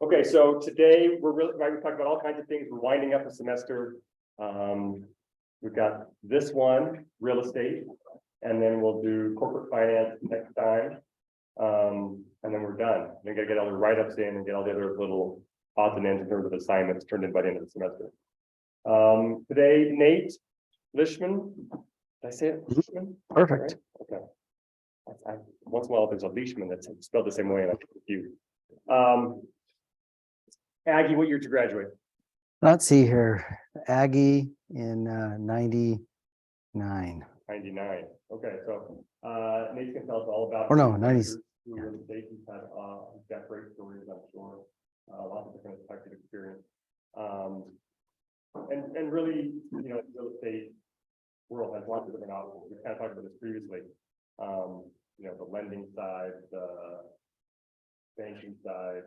Okay, so today we're really, right, we talked about all kinds of things. We're winding up the semester. We've got this one, real estate, and then we'll do corporate finance next time. And then we're done. Then gotta get all the write-ups in and get all the other little odds and ends in terms of assignments turned in by the end of the semester. Today, Nate Leishman. Did I say it? Leishman? Perfect. Right? Okay. Once in a while, there's a Leishman that's spelled the same way, and I'm confused. Aggie, what year did you graduate? Let's see here. Aggie in 99. 99. Okay, so Nate's gonna tell us all about. Or no, 90s. Real estate. He's got great stories, I'm sure. Lots of different types of experience. And really, you know, real estate world has lots of different options. We kind of talked about this previously. You know, the lending side, the banking side,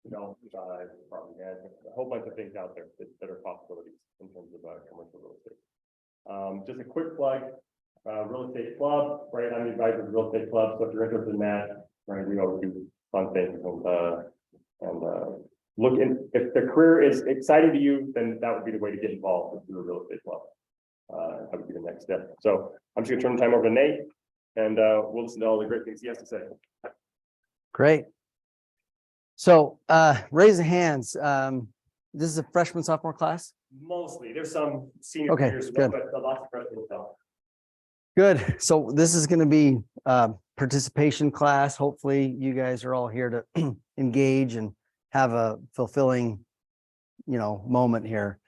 development side, property management, a whole bunch of things out there that are possibilities in terms of commercial real estate. Just a quick plug, real estate club, right? I'm the advisor of the real estate club, so if you're interested in that, right, we always do fun things and look in. If the career is exciting to you, then that would be the way to get involved with the real estate club. That would be the next step. So I'm just gonna turn the time over to Nate, and we'll listen to all the great things he has to say. Great. So raise the hands. This is a freshman, sophomore class? Mostly. There's some senior Okay, years, good. but lots of freshmen as well. Good. So this is going to be participation class. Hopefully you guys are all here to engage and have a fulfilling, you know, moment here.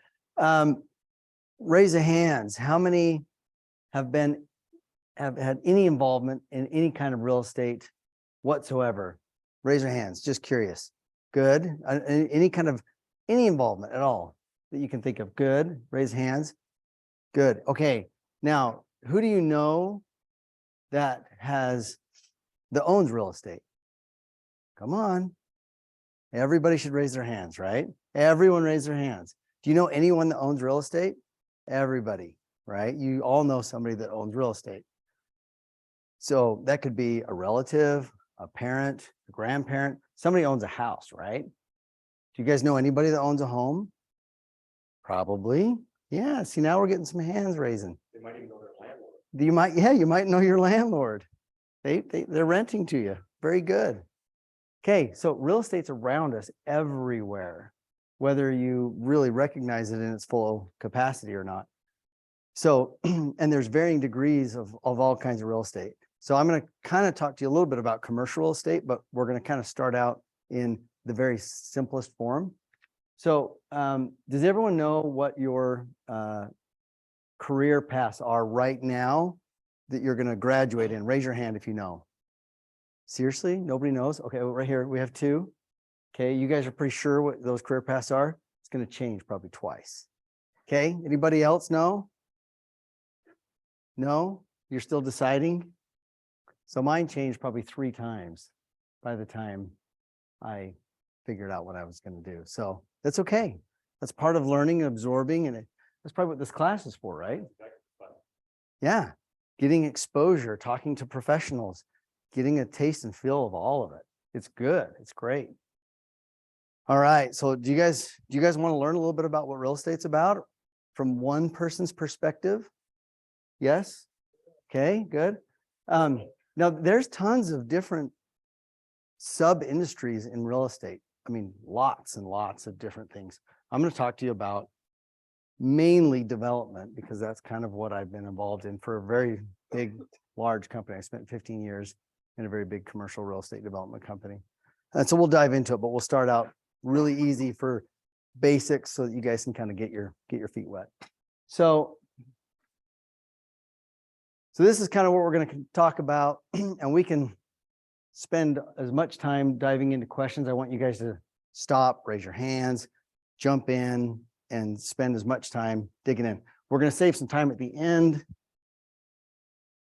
Raise the hands. How many have had any involvement in any kind of real estate whatsoever? Raise your hands. Just curious. Good. Any involvement at all that you can think of? Good. Raise hands. Good. Okay. Now, who do you know that owns real estate? Come on. Everybody should raise their hands, right? Everyone raise their hands. Do you know anyone that owns real estate? Everybody, right? You all know somebody that owns real estate. So that could be a relative, a parent, a grandparent. Somebody owns a house, right? Do you guys know anybody that owns a home? Probably. Yeah. See, now we're getting some hands raising. They might even know their landlord. You might know your landlord. They're renting to you. Very good. Okay, so real estate's around us everywhere, whether you really recognize it in its full capacity or not. So, and there's varying degrees of all kinds of real estate. So I'm going to kind of talk to you a little bit about commercial real estate, but we're going to kind of start out in the very simplest form. So does everyone know what your career paths are right now that you're going to graduate in? Raise your hand if you know. Seriously? Nobody knows? Okay, well, right here we have two. Okay, you guys are pretty sure what those career paths are? It's going to change probably twice. Okay, anybody else know? No? You're still deciding? So mine changed probably 3 times by the time I figured out what I was going to do. So that's okay. That's part of learning and absorbing, and that's probably what this class is for, right? Yeah, getting exposure, talking to professionals, getting a taste and feel of all of it. It's good. It's great. All right. So do you guys want to learn a little bit about what real estate's about from one person's perspective? Yes. Okay, good. Now there's tons of different sub industries in real estate. I mean, lots and lots of different things. I'm going to talk to you about mainly development because that's kind of what I've been involved in for a very big, large company. I spent 15 years in a very big commercial real estate development company. And so we'll dive into it, but we'll start out really easy for basics so that you guys can kind of get your feet wet. So this is kind of what we're going to talk about, and we can spend as much time diving into questions. I want you guys to stop, raise your hands, jump in, and spend as much time digging in. We're going to save some time at the end.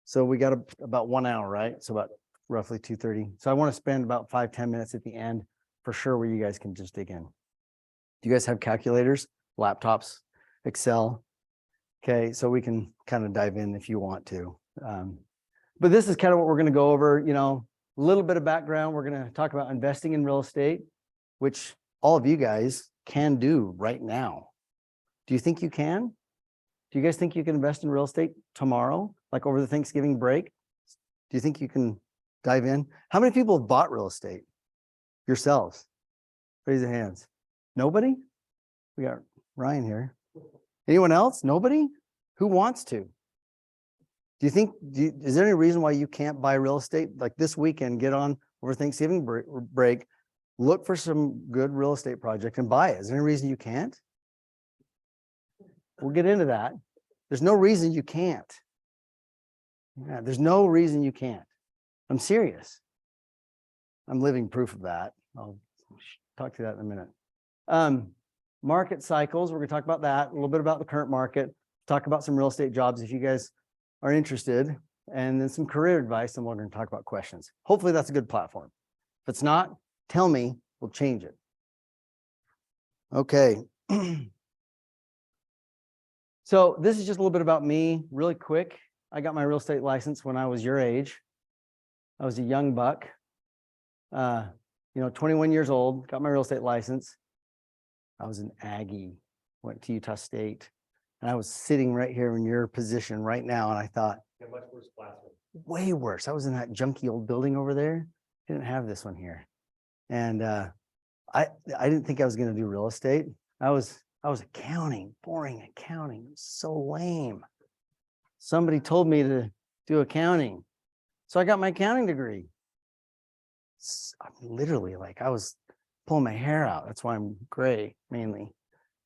So we got about 1 hour, right? So about roughly 2:30. So I want to spend about 5-10 minutes at the end for sure where you guys can just dig in. Do you guys have calculators, laptops, Excel? Okay, so we can kind of dive in if you want to. But this is kind of what we're going to go over, you know, a little bit of background. We're going to talk about investing in real estate, which all of you guys can do right now. Do you think you can? Do you guys think you can invest in real estate tomorrow, like over the Thanksgiving break? Do you think you can dive in? How many people have bought real estate yourselves? Raise your hands. Nobody? We got Ryan here. Anyone else? Nobody? Who wants to? Do you think, is there any reason why you can't buy real estate like this weekend, get on over Thanksgiving break, look for some good real estate project and buy it? Is there any reason you can't? We'll get into that. There's no reason you can't. Yeah, there's no reason you can't. I'm serious. I'm living proof of that. I'll talk to that in a minute. Market cycles, we're going to talk about that, a little bit about the current market, talk about some real estate jobs if you guys are interested, and then some career advice, and we're going to talk about questions. Hopefully that's a good platform. If it's not, tell me, we'll change it. Okay. So this is just a little bit about me, really quick. I got my real estate license when I was your age. I was a young buck, 21 years old, got my real estate license. I was an Aggie, went to Utah State, and I was sitting right here in your position right now, and I thought, much worse classroom. Way worse. I was in that junky old building over there. Didn't have this one here, and I didn't think I was going to do real estate. I was accounting, boring accounting, so lame. Somebody told me to do accounting, so I got my accounting degree. Literally, like I was pulling my hair out. That's why I'm gray mainly.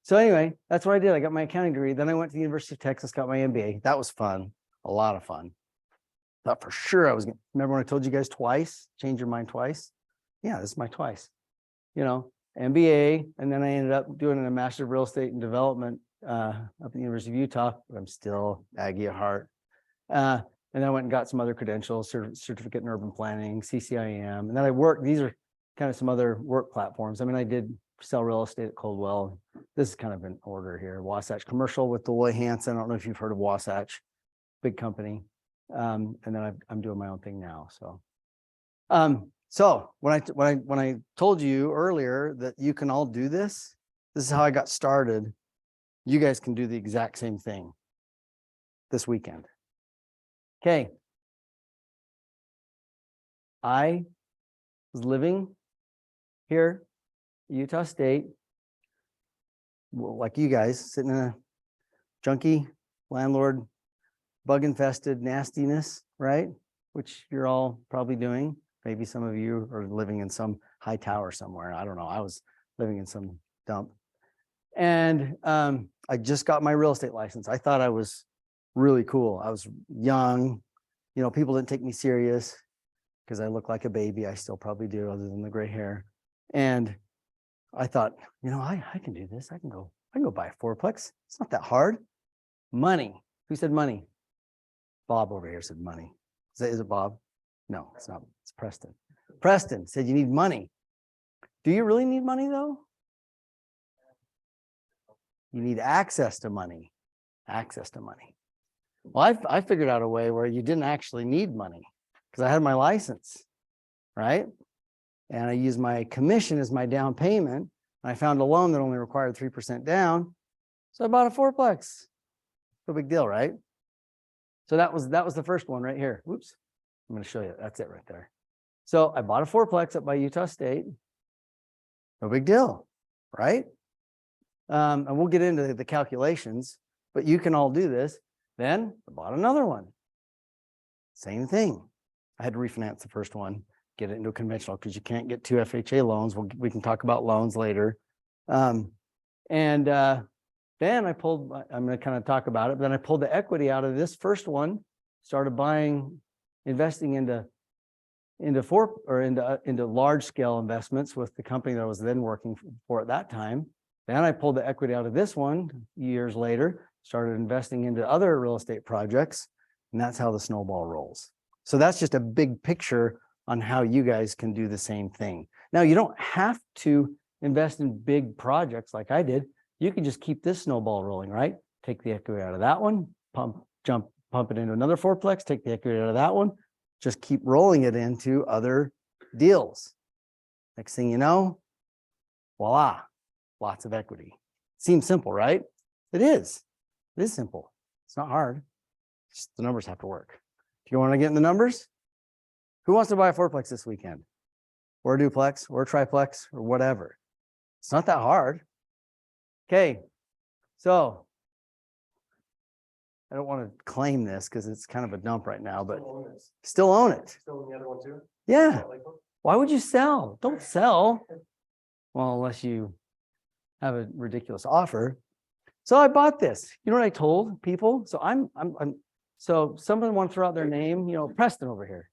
So anyway, that's what I did. I got my accounting degree. Then I went to the University of Texas, got my MBA. That was fun, a lot of fun. Thought for sure I was gonna, remember when I told you guys twice, change your mind twice? Yeah, this is my twice. MBA, and then I ended up doing a Master of Real Estate and Development up at the University of Utah, but I'm still Aggie at heart. And then I went and got some other credentials, certificate in urban planning, CCIM. And then I worked, these are kind of some other work platforms. I mean, I did sell real estate at Coldwell. This is kind of in order here. Wasatch Commercial with Deloy Hansen. I don't know if you've heard of Wasatch, big company. And then I'm doing my own thing now. So when I told you earlier that you can all do this, this is how I got started. You guys can do the exact same thing this weekend. Okay. I was living here, Utah State, like you guys, sitting in a junky landlord, bug-infested nastiness, right? Which you're all probably doing. Maybe some of you are living in some high tower somewhere. I don't know. I was living in some dump. And I just got my real estate license. I thought I was really cool. I was young. People didn't take me serious because I look like a baby. I still probably do, other than the gray hair. And I thought, I can do this. I can go buy a fourplex. It's not that hard. Money. Who said money? Bob over here said money. Is it Bob? No, it's not. It's Preston. Preston said you need money. Do you really need money though? You need access to money. Access to money. Well, I figured out a way where you didn't actually need money because I had my license, right? And I used my commission as my down payment. And I found a loan that only required 3% down. So I bought a fourplex. No big deal, right? So that was the first one right here. Whoops. I'm going to show you. That's it right there. So I bought a fourplex up by Utah State. No big deal, right? And we'll get into the calculations, but you can all do this. Then I bought another one. Same thing. I had to refinance the first one, get it into a conventional because you can't get 2 FHA loans. We can talk about loans later. Then I pulled, I'm going to kind of talk about it, but then I pulled the equity out of this first one, started investing into large scale investments with the company that I was then working for at that time. Then I pulled the equity out of this one years later, started investing into other real estate projects, and that's how the snowball rolls. So that's just a big picture on how you guys can do the same thing. Now, you don't have to invest in big projects like I did. You can just keep this snowball rolling, right? Take the equity out of that one, pump it into another fourplex, take the equity out of that one, just keep rolling it into other deals. Next thing you know, Voila, lots of equity. Seems simple, right? It is. It is simple. It's not hard. Just the numbers have to work. If you want to get in the numbers, who wants to buy a fourplex this weekend? Or a duplex, or a triplex, or whatever. It's not that hard. Okay, so I don't want to claim this because it's kind of a dump right now, but still own it. Still in the other one too? Yeah. Why would you sell? Don't sell. Well, unless you have a ridiculous offer. So I bought this. You know what I told people? So so someone want to throw out their name, Preston over here.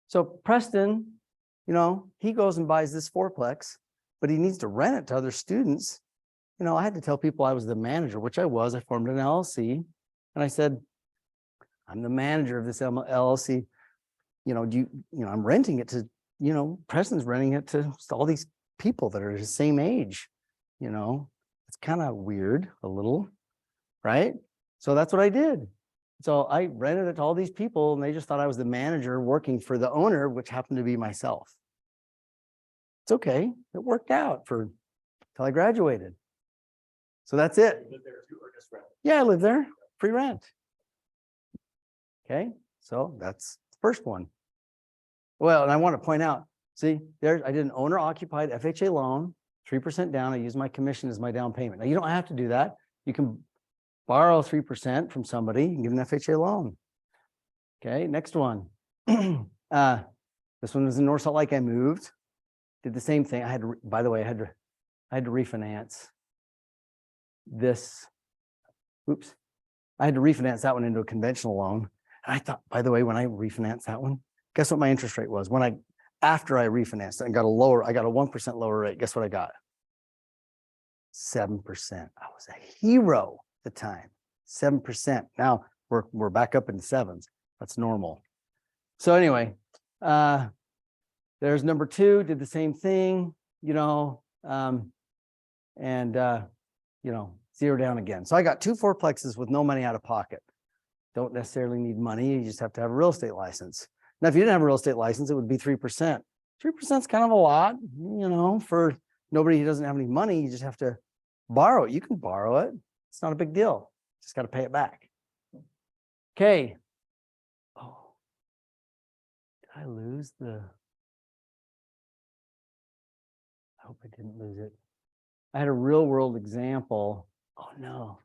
So Preston, he goes and buys this fourplex, but he needs to rent it to other students. I had to tell people I was the manager, which I was. I formed an LLC. And I said, I'm the manager of this LLC. I'm renting it to, Preston's renting it to all these people that are the same age. It's kind of weird a little, right? So that's what I did. So I rented it to all these people and they just thought I was the manager working for the owner, which happened to be myself. It's okay. It worked out till I graduated. So that's it. You live there too, or just rent? Yeah, I live there, free rent. Okay, so that's the first one. Well, and I want to point out, see, I did an owner occupied FHA loan, 3% down. I used my commission as my down payment. Now you don't have to do that. You can borrow 3% from somebody and get an FHA loan. Okay, next one. This one was in North Salt Lake. I moved, did the same thing. By the way, I had to refinance this. Oops. I had to refinance that one into a conventional loan. And I thought, by the way, when I refinanced that one, guess what my interest rate was? After I refinanced it and got a 1% lower rate. Guess what I got? 7%. I was a hero at the time. 7%. Now we're back up in the sevens. That's normal. So anyway, there's number 2, did the same thing, zero down again. So I got 2 fourplexes with no money out of pocket. Don't necessarily need money. You just have to have a real estate license. Now, if you didn't have a real estate license, it would be 3%. 3% is kind of a lot, for nobody who doesn't have any money. You just have to borrow it. You can borrow it. It's not a big deal. Just got to pay it back. Okay. Oh, did I lose I hope I didn't lose it. I had a real world example. Oh no,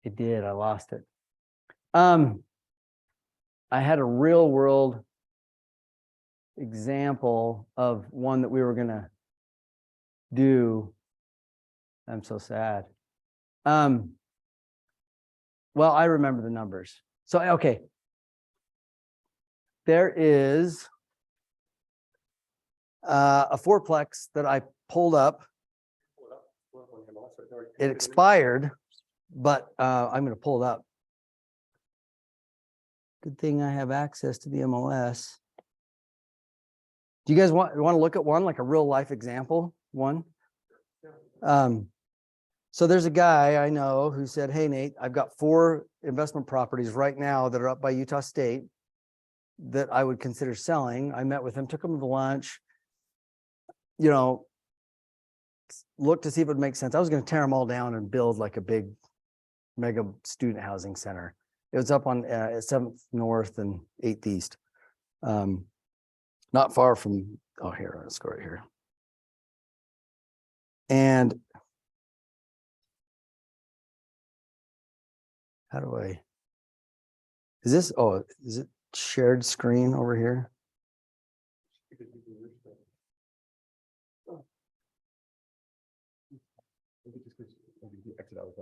it did. I lost it. I had a real world example of one that we were going to do. I'm so sad. Well, I remember the numbers. So, okay. There is a fourplex that I pulled up. It expired, but I'm going to pull it up. Good thing I have access to the MLS. Do you guys want to look at one, like a real life example? One. So there's a guy I know who said, hey, Nate, I've got 4 investment properties right now that are up by Utah State that I would consider selling. I met with him, took him to lunch, look to see if it would make sense. I was going to tear them all down and build like a big mega student housing center. It was up on 7th North and 8th East. Not far from, here, let's go right here. And how do is it shared screen over here?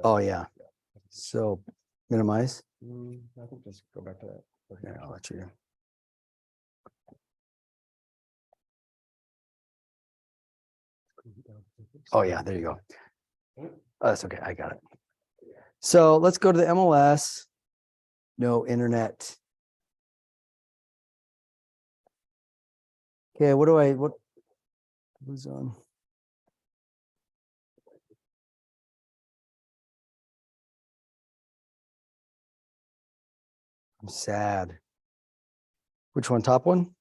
Oh yeah. So minimize. I think just go back to that. Yeah, I'll let you. Oh yeah, there you go. Oh, that's okay. I got it. So let's go to the MLS. No internet. Okay, what was on? I'm sad. Which one? Top one?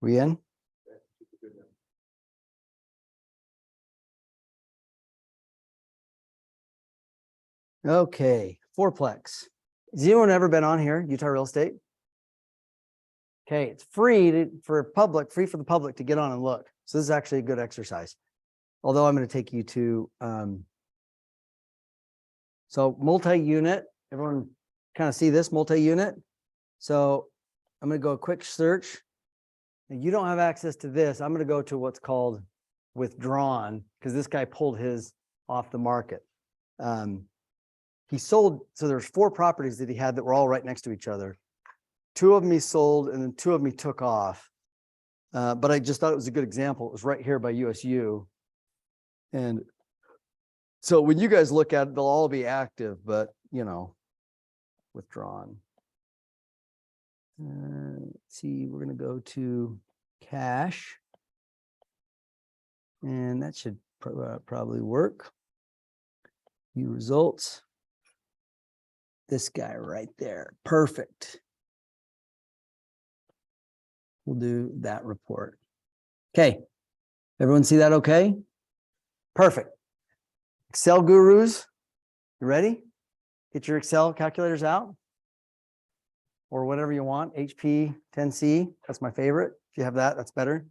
We in? Okay, fourplex. Has anyone ever been on here, Utah Real Estate? Okay, it's free for the public to get on and look. So this is actually a good exercise. Although I'm going to take you to, so multi-unit, everyone kind of see this multi-unit. So I'm going to go a quick search. And you don't have access to this. I'm going to go to what's called withdrawn because this guy pulled his off the market. He sold, so there's 4 properties that he had that were all right next to each other. 2 of them he sold and then 2 of them he took off. But I just thought it was a good example. It was right here by USU. And so when you guys look at it, they'll all be active, but you know, withdrawn. Let's see, we're going to go to cash. And that should probably work. View results. This guy right there. Perfect. We'll do that report. Okay. Everyone see that okay? Perfect. Excel gurus, you ready? Get your Excel calculators out. Or whatever you want. HP 10C, that's my favorite. If you have that, that's better.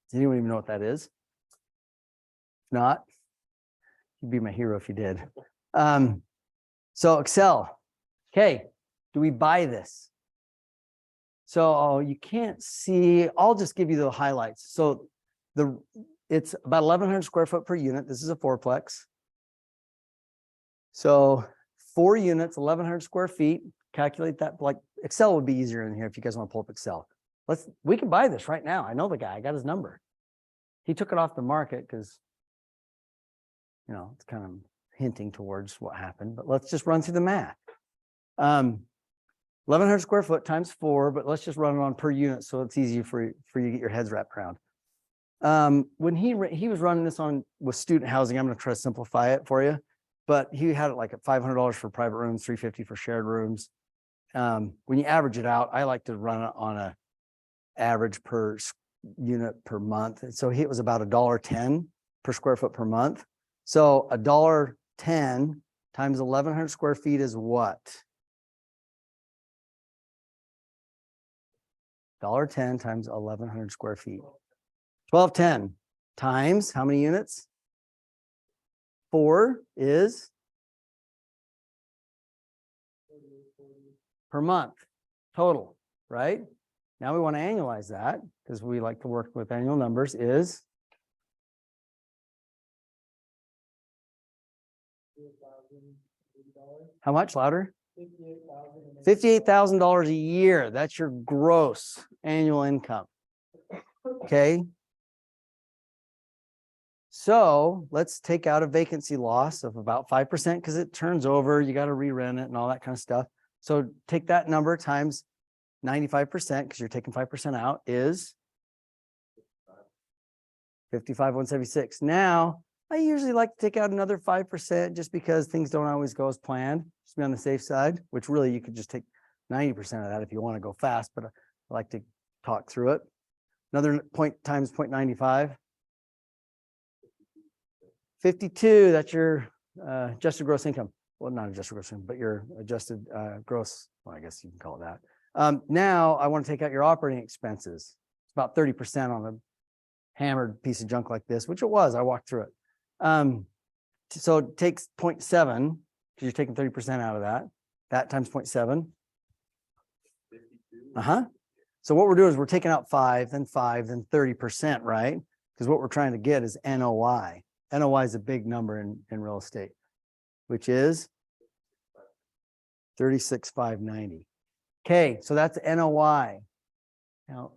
Does anyone even know what that is? If not, you'd be my hero if you did. So Excel. Okay, do we buy this? So you can't see, I'll just give you the highlights. So it's about 1,100 square foot per unit. This is a fourplex. So 4 units, 1,100 square feet. Calculate that. Like Excel would be easier in here if you guys want to pull up Excel. We can buy this right now. I know the guy. I got his number. He took it off the market because, you know, it's kind of hinting towards what happened. But let's just run through the math. 1,100 square foot times 4, but let's just run it on per unit so it's easier for you to get your heads wrapped around. When he was running this on with student housing, I'm going to try to simplify it for you, but he had it like at $500 for private rooms, $350 for shared rooms. When you average it out, I like to run it on a average per unit per month. And so it was about $1.10 per square foot per month. So $1.10 times 1,100 square feet is what? $1.10 times 1,100 square feet. 1,210 times how many units? 4 is per month total, right? Now we want to annualize that because we like to work with annual numbers is how much louder? $58,000 a year. That's your gross annual income. Okay. So let's take out a vacancy loss of about 5% because it turns over. You got to re-rent it and all that kind of stuff. So take that number times 95% because you're taking 5% out is 55,176. Now, I usually like to take out another 5% just because things don't always go as planned. Just be on the safe side, which really you could just take 90% of that if you want to go fast, but I like to talk through it. Another point times 0.95. 52, that's your adjusted gross income. Well, not adjusted gross income, but your adjusted gross, well, I guess you can call it that. Now I want to take out your operating expenses. It's about 30% on a hammered piece of junk like this, which it was. I walked through it. So it takes 0.7 because you're taking 30% out of that. That times 0.7. So what we're doing is we're taking out 5, then 30%, right? Because what we're trying to get is NOI. NOI is a big number in real estate, which is 36,590. Okay, so that's NOI. Now,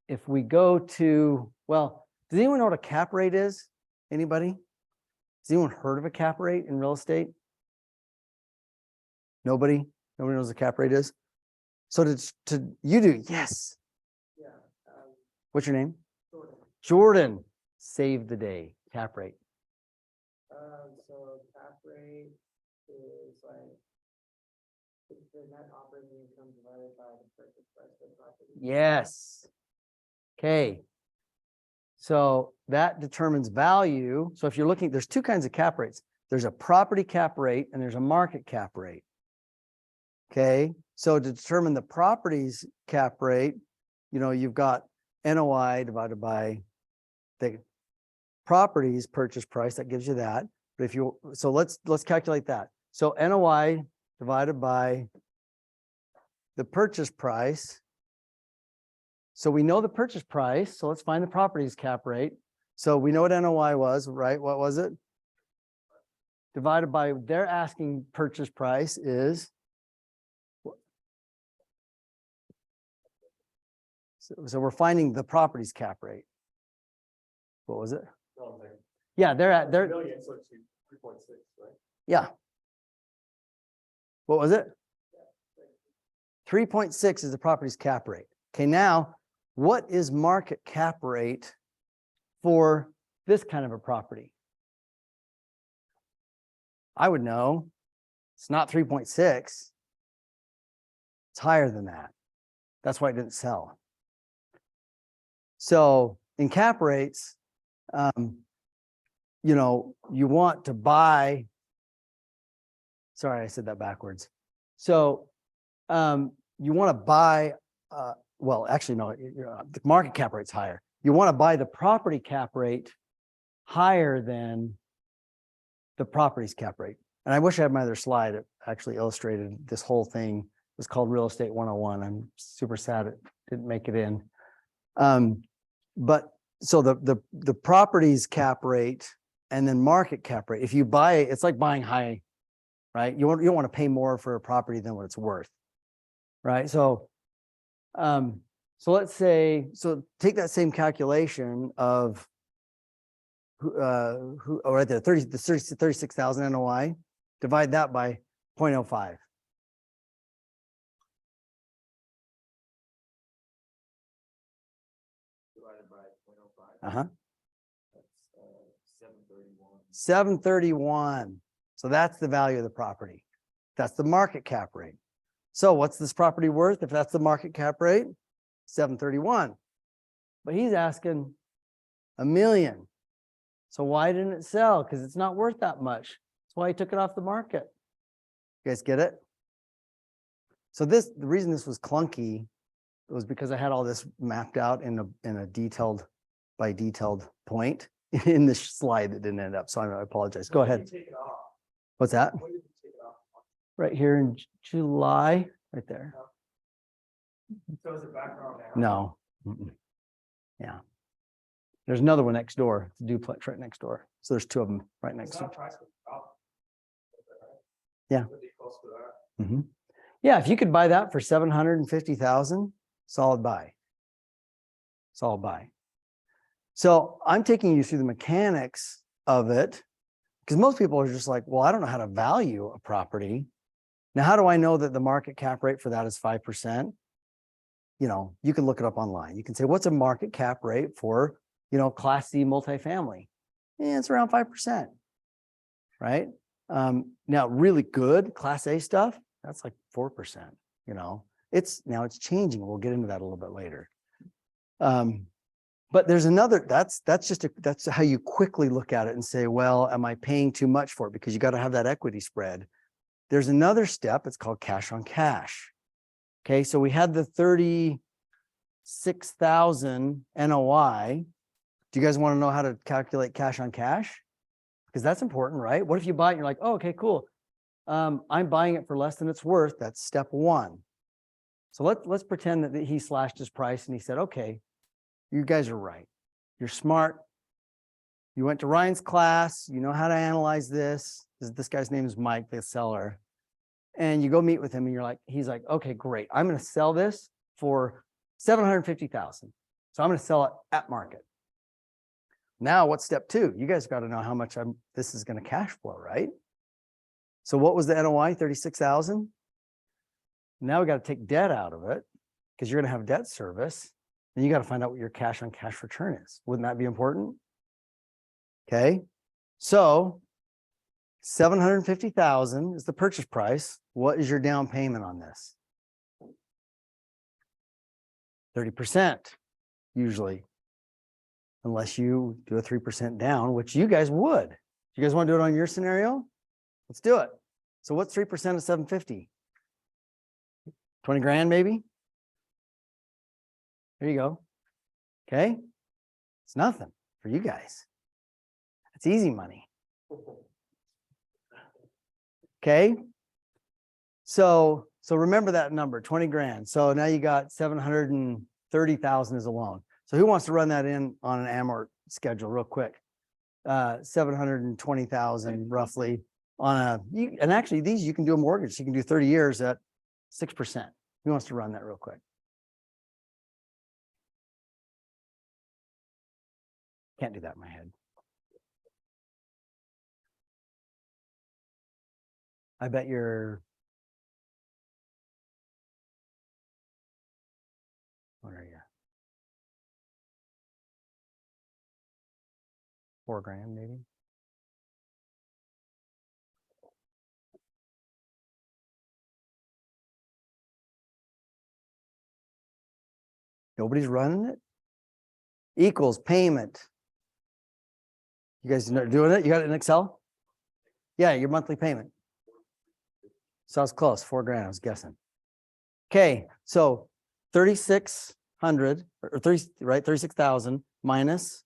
if we go to, well, does anyone know what a cap rate is? Anybody? Has anyone heard of a cap rate in real estate? Nobody? Nobody knows what a cap rate is? So you do, yes. Yeah. What's your name? Jordan. Jordan. Save the day. Cap rate. So cap rate is like the net operating income divided by the purchase price of the property. Yes. Okay. So that determines value. So if you're looking, there's two kinds of cap rates. There's a property cap rate and there's a market cap rate. Okay. So to determine the property's cap rate, you've got NOI divided by the property's purchase price. That gives you that. But so let's calculate that. So NOI divided by the purchase price. So we know the purchase price. So let's find the property's cap rate. So we know what NOI was, right? What was it? Divided by their asking purchase price is. So we're finding the property's cap rate. What was it? Yeah, they're Million, so it's 3.6, right? yeah. What was it? 3.6 is the property's cap rate. Okay, now what is market cap rate for this kind of a property? I would know. It's not 3.6. It's higher than that. That's why it didn't sell. So in cap rates, you want to buy. Sorry, I said that backwards. So you want to buy, well, actually, no, the market cap rate's higher. You want to buy the property cap rate higher than the property's cap rate. And I wish I had my other slide. It actually illustrated this whole thing. It was called Real Estate 101. I'm super sad it didn't make it in. But so the property's cap rate and then market cap rate, if you buy it, it's like buying high, right? You don't want to pay more for a property than what it's worth, right? So let's say, take that same calculation of right there, 36,000 NOI, divide that by 0.05. Divided by 0.05. Uh-huh. That's 731. 731. So that's the value of the property. That's the market cap rate. So what's this property worth if that's the market cap rate? 731. But he's asking $1 million. So why didn't it sell? Because it's not worth that much. That's why he took it off the market. You guys get it? So the reason this was clunky was because I had all this mapped out in a detailed by detailed point in this slide that didn't end up. So I apologize. Go ahead. Take it off. What's that? When did you take it off? Right here in July, right there. So is it back on now? No. Mm-mm. Yeah. There's another one next door. It's a duplex right next door. So there's two of them right next It's to not each price was up. Yeah. Would be close to that. other. Yeah, if you could buy that for 750,000, solid buy. Solid buy. So I'm taking you through the mechanics of it because most people are just like, well, I don't know how to value a property. Now, how do I know that the market cap rate for that is 5%? You can look it up online. You can say, what's a market cap rate for, Class C multifamily? Yeah, it's around 5%, right? Now, really good Class A stuff, that's like 4%, It's changing. We'll get into that a little bit later. But there's another, that's how you quickly look at it and say, well, am I paying too much for it? Because you got to have that equity spread. There's another step, it's called cash on cash. Okay, so we had the 36,000 NOI. Do you guys want to know how to calculate cash on cash? Because that's important, right? What if you buy it and you're like, oh, okay, cool. I'm buying it for less than it's worth. That's step one. So let's pretend that he slashed his price and he said, okay, you guys are right. You're smart. You went to Ryan's class. You know how to analyze this. This guy's name is Mike, the seller. And you go meet with him and he's like, okay, great. I'm going to sell this for 750,000. So I'm going to sell it at market. Now what's step two? You guys got to know how much this is going to cash flow, right? So what was the NOI? 36,000. Now we got to take debt out of it because you're going to have debt service. Then you got to find out what your cash on cash return is. Wouldn't that be important? Okay. So 750,000 is the purchase price. What is your down payment on this? 30%. usually. Unless you do a 3% down, which you guys would. You guys want to do it on your scenario? Let's do it. So what's 3% of 750? 20 grand maybe? There you go. Okay. It's nothing for you guys. It's easy money. Okay. So remember that number, 20 grand. So now you got 730,000 as a loan. So who wants to run that in on an amort schedule real quick? 720,000 roughly on and actually these you can do a mortgage. You can do 30 years at 6%. Who wants to run that real quick? Can't do that in my head. I bet you're. What are you? 4 grand maybe. Nobody's running it. Equals payment. You guys doing it? You got it in Excel? Yeah, your monthly payment. So I was close, 4 grand, I was guessing. Okay, so 3,600 or 30, right? 36,000 minus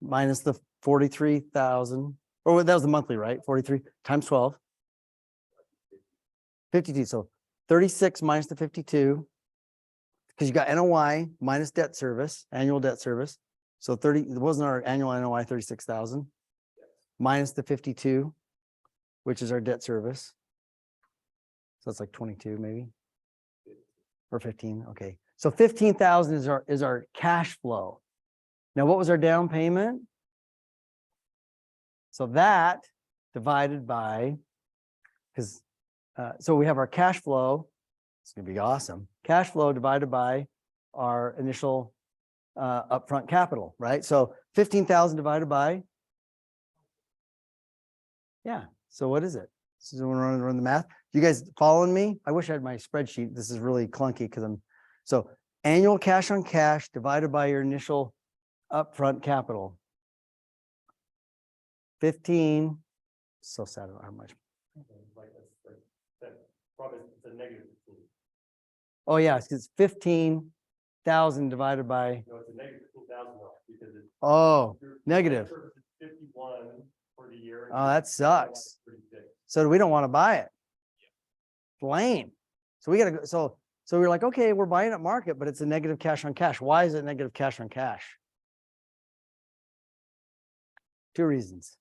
the 43,000. Oh, that was the monthly, right? 43 times 12. 52. So 36 minus the 52. Because you got NOI minus debt service, annual debt service. So 30, it wasn't our annual NOI 36,000 minus the 52, which is our debt service. So it's like 22 maybe or 15. Okay. So 15,000 is our cash flow. Now, what was our down payment? So that divided by, so we have our cash flow. It's going to be awesome. Cash flow divided by our initial upfront capital, right? So 15,000 divided by, yeah. So what is it? So we're going to run the math. You guys following me? I wish I had my spreadsheet. This is really clunky because so annual cash on cash divided by your initial upfront capital. 15. So sad about how much. Probably it's a negative 15. Oh yeah, it's 15,000 divided by. No, it's a negative 15,000 because it's. Oh, negative. 51 for the year. Oh, that sucks. So we don't want to buy it. Lame. So we got to go. So we're like, okay, we're buying at market, but it's a negative cash on cash. Why is it negative cash on cash? 2 reasons.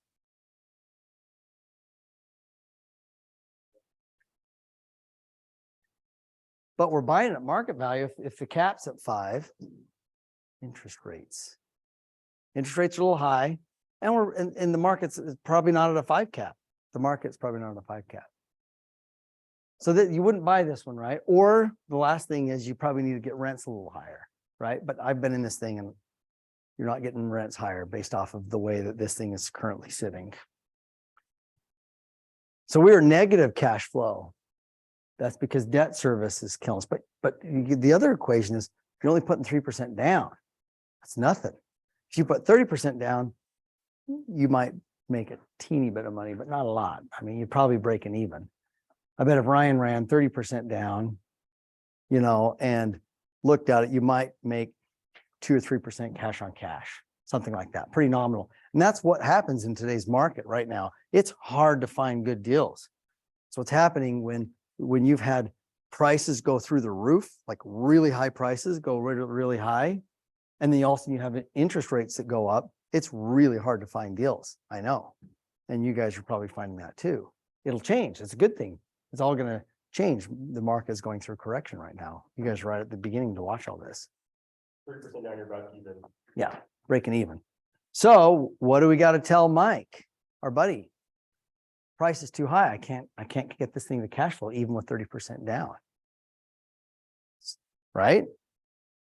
But we're buying at market value if the cap's at 5. Interest rates. Interest rates are a little high, and we're in the market's probably not at a 5 cap. The market's probably not at a 5 cap. So that you wouldn't buy this one, right? Or the last thing is you probably need to get rents a little higher, right? But I've been in this thing and you're not getting rents higher based off of the way that this thing is currently sitting. So we are negative cash flow. That's because debt service is killing us. But the other equation is you're only putting 3% down. That's nothing. If you put 30% down, you might make a teeny bit of money, but not a lot. I mean, you're probably breaking even. I bet if Ryan ran 30% down, and looked at it, you might make 2 or 3% cash on cash, something like that. Pretty nominal. And that's what happens in today's market right now. It's hard to find good deals. So what's happening when you've had prices go through the roof, like really high prices go really, really high, and then you have interest rates that go up, it's really hard to find deals. I know. And you guys are probably finding that too. It'll change. It's a good thing. It's all going to change. The market is going through correction right now. You guys are right at the beginning to watch all this. 30% down, you're about even. Yeah, breaking even. So what do we got to tell Mike, our buddy? Price is too high. I can't get this thing to cash flow even with 30% down. Right?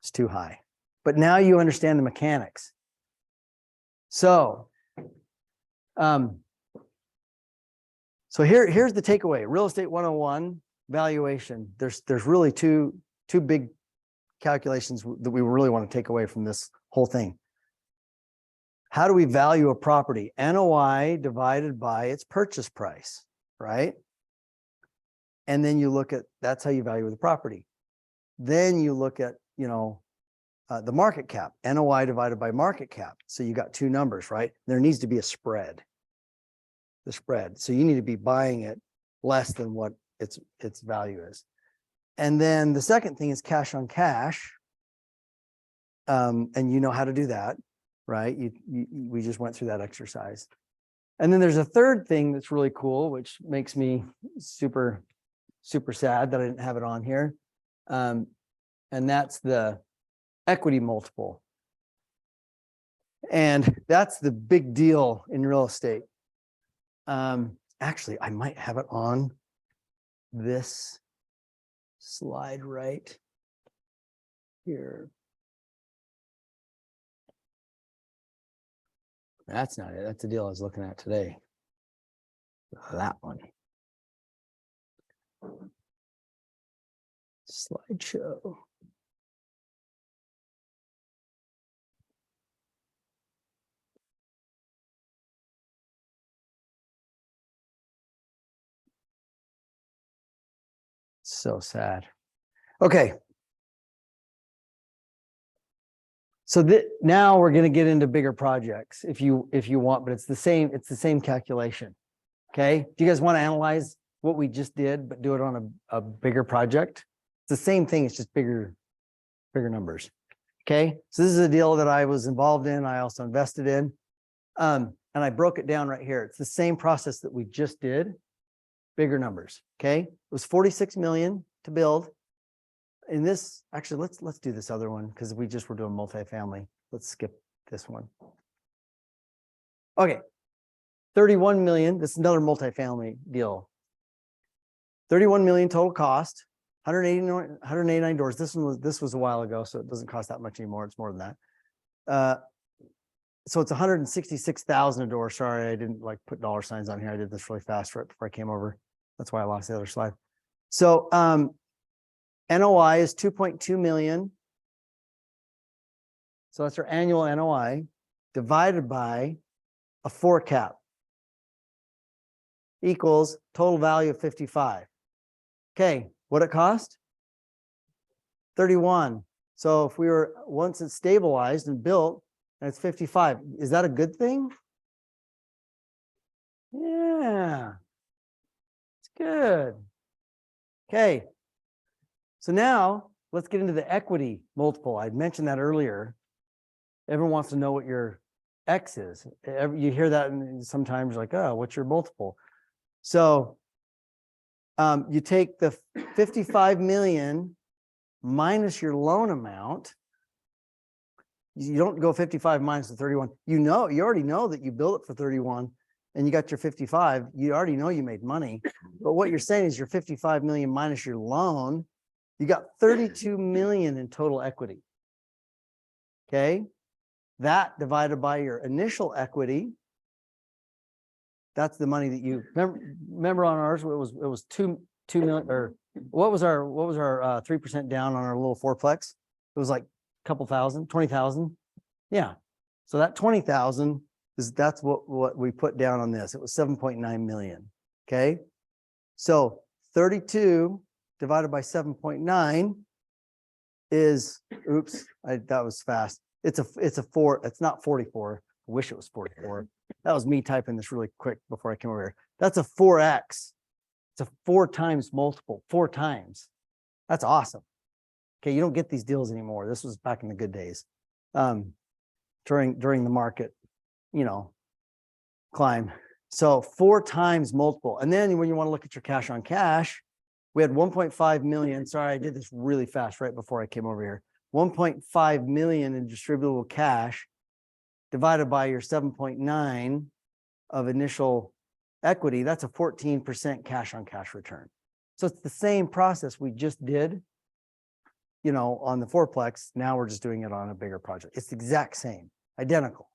It's too high. But now you understand the mechanics. So, here's the takeaway. Real estate 101 valuation. There's really two big calculations that we really want to take away from this whole thing. How do we value a property? NOI divided by its purchase price, right? And then you look at, that's how you value the property. Then you look at, the market cap, NOI divided by market cap. So you got two numbers, right? There needs to be a spread. The spread. So you need to be buying it less than what its value is. And then the second thing is cash on cash. And you know how to do that, right? We just went through that exercise. And then there's a third thing that's really cool, which makes me super, super sad that I didn't have it on here. And that's the equity multiple. And that's the big deal in real estate. Actually, I might have it on this slide right here. That's not it. That's the deal I was looking at today. That one. Slideshow. So sad. Okay. So now we're going to get into bigger projects if you want, but it's the same calculation. Okay. Do you guys want to analyze what we just did, but do it on a bigger project? It's the same thing. It's just bigger numbers. Okay. So this is a deal that I was involved in. I also invested in, and I broke it down right here. It's the same process that we just did, bigger numbers. Okay. It was 46 million to build. In this, actually, let's do this other one because we just were doing multifamily. Let's skip this one. Okay, 31 million. This is another multifamily deal. 31 million total cost. 189 doors. This was a while ago, so it doesn't cost that much anymore. It's more than that. So it's 166,000 a door. Sorry, I didn't put dollar signs on here. I did this really fast right before I came over. That's why I lost the other slide. So NOI is 2.2 million. So that's our annual NOI divided by a 4 cap equals total value of 55. Okay, what it cost? 31. So if we were, once it's stabilized and built and it's 55, is that a good thing? Yeah, it's good. Okay. So now let's get into the equity multiple. I mentioned that earlier. Everyone wants to know what your X is. You hear that and sometimes like, oh, what's your multiple? So you take the 55 million minus your loan amount. You don't go 55 minus the 31. You already know that you built it for 31 and you got your 55. You already know you made money. But what you're saying is your 55 million minus your loan, you got 32 million in total equity. Okay. That divided by your initial equity. That's the money that you remember on ours. It was 2 million, or what was our 3% down on our little fourplex? It was like a couple thousand, 20,000. Yeah. So that 20,000 that's what we put down on this. It was 7.9 million. Okay. So 32 divided by 7.9 is, oops, that was fast. It's a 4. It's not 44. I wish it was 44. That was me typing this really quick before I came over here. That's a 4x. It's a 4 times multiple, 4 times. That's awesome. Okay, you don't get these deals anymore. This was back in the good days. During the market, climb. So 4 times multiple. And then when you want to look at your cash on cash, we had 1.5 million. Sorry, I did this really fast right before I came over here. 1.5 million in distributable cash divided by your 7.9 of initial equity. That's a 14% cash on cash return. So it's the same process we just did, on the fourplex. Now we're just doing it on a bigger project. It's the exact same, identical.